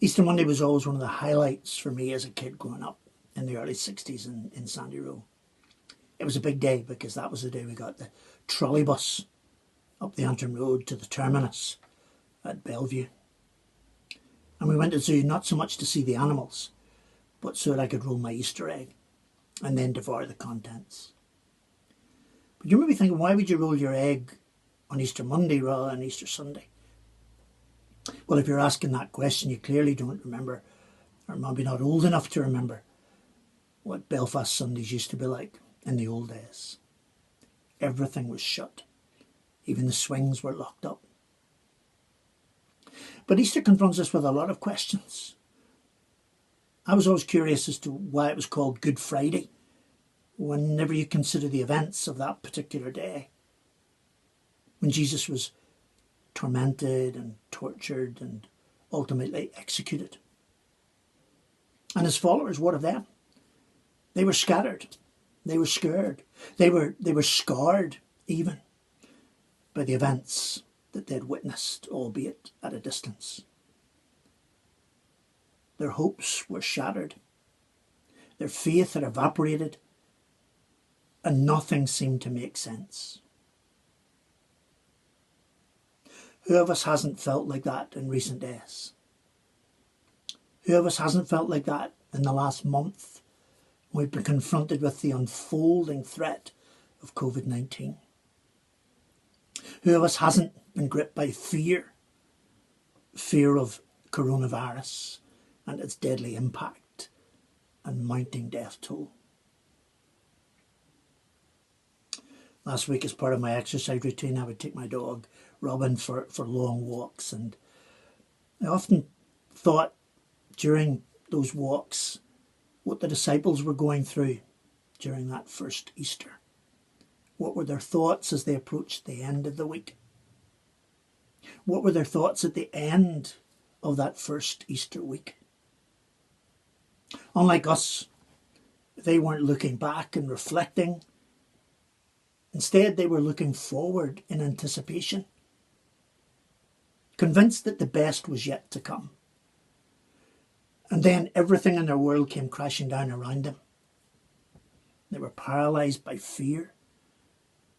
Easter Monday was always one of the highlights for me as a kid growing up in the early 60s in Sandy Row. It was a big day because that was the day we got the trolleybus up the Antrim Road to the terminus at Bellevue. And we went to the zoo not so much to see the animals, but so that I could roll my Easter egg and then devour the contents. But you may be thinking, why would you roll your egg on Easter Monday rather than Easter Sunday? Well, if you're asking that question, you clearly don't remember, or maybe not old enough to remember, what Belfast Sundays used to be like in the old days. Everything was shut. Even the swings were locked up. But Easter confronts us with a lot of questions. I was always curious as to why it was called Good Friday, whenever you consider the events of that particular day, when Jesus was tormented and tortured and ultimately executed. And his followers, what of them? They were scattered. They were scared. They were scarred even by the events that they'd witnessed, albeit at a distance. Their hopes were shattered. Their faith had evaporated, and nothing seemed to make sense. Who of us hasn't felt like that in recent days? Who of us hasn't felt like that in the last month? We've been confronted with the unfolding threat of COVID-19. Who of us hasn't been gripped by fear of coronavirus and its deadly impact and mounting death toll? Last week, as part of my exercise routine, I would take my dog Robin for long walks, and I often thought during those walks what the disciples were going through during that first Easter. What were their thoughts as they approached the end of the week? What were their thoughts at the end of that first Easter week? Unlike us, they weren't looking back and reflecting. Instead, they were looking forward in anticipation, convinced that the best was yet to come. And then everything in their world came crashing down around them. They were paralysed by fear,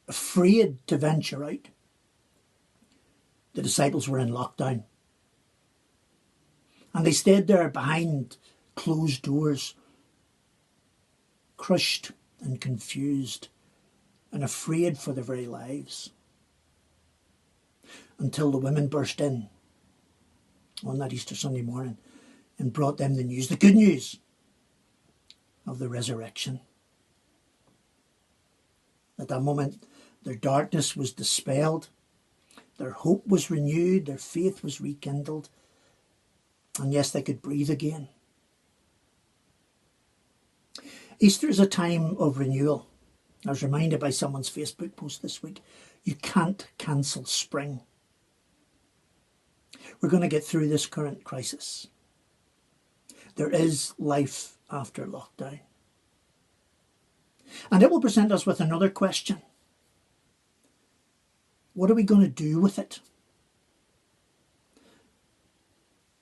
afraid to venture out. The disciples were in lockdown. And they stayed there behind closed doors, crushed and confused and afraid for their very lives. Until the women burst in on that Easter Sunday morning and brought them the news, the good news of the resurrection. At that moment, their darkness was dispelled, their hope was renewed, their faith was rekindled, and yes, they could breathe again. Easter is a time of renewal. I was reminded by someone's Facebook post this week, you can't cancel spring. We're going to get through this current crisis. There is life after lockdown. And it will present us with another question. What are we going to do with it?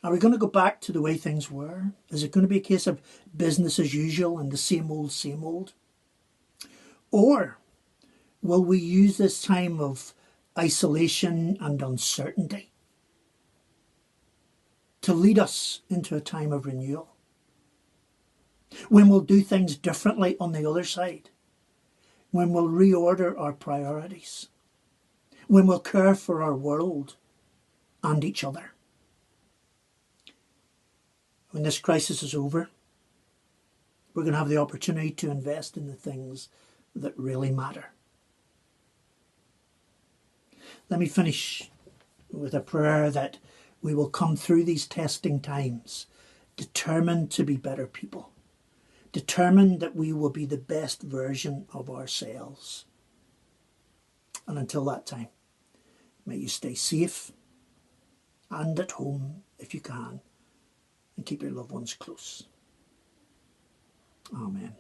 Are we going to go back to the way things were? Is it going to be a case of business as usual and the same old, same old? Or will we use this time of isolation and uncertainty to lead us into a time of renewal? When we'll do things differently on the other side? When we'll reorder our priorities? When we'll care for our world and each other? When this crisis is over, we're going to have the opportunity to invest in the things that really matter. Let me finish with a prayer that we will come through these testing times determined to be better people, determined that we will be the best version of ourselves. And until that time, may you stay safe and at home if you can, and keep your loved ones close. Amen.